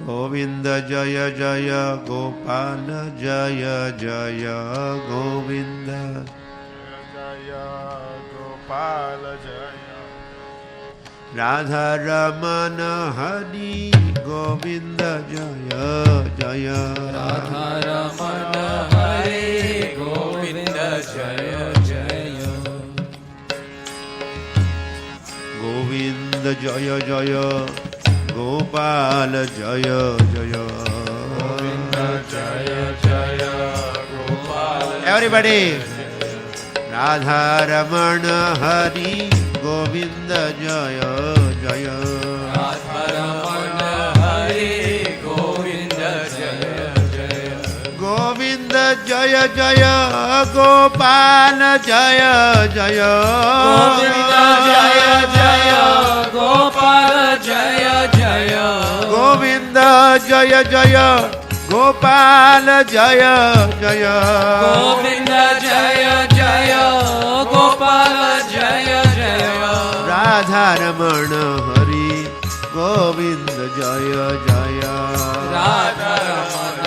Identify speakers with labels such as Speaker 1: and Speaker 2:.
Speaker 1: गोविंद जय जय गोपाल जय जय गोविंद
Speaker 2: जय गोपाल जय
Speaker 1: राधा रमन हरि गोविंद जय जय
Speaker 3: राधा रमन हरे गोविंद जय जय
Speaker 1: गोविंद जय जय गोपाल जय जय
Speaker 2: गोविंद जय जय गोपाल
Speaker 1: एवरीबॉडी राधा रमण हरि गोविंद जय जय
Speaker 3: राधा रमन हरे गोविंद जय जय
Speaker 1: गोविंद जय जय गोपाल जय जय
Speaker 3: गोविंद जय जय गोपाल जय जय
Speaker 1: गोविंद जय जय गोपाल जय जय
Speaker 3: गोविंद जय जय गोपाल जय जय
Speaker 1: राधा रमण हरि गोविंद जय जय
Speaker 3: राधा रमन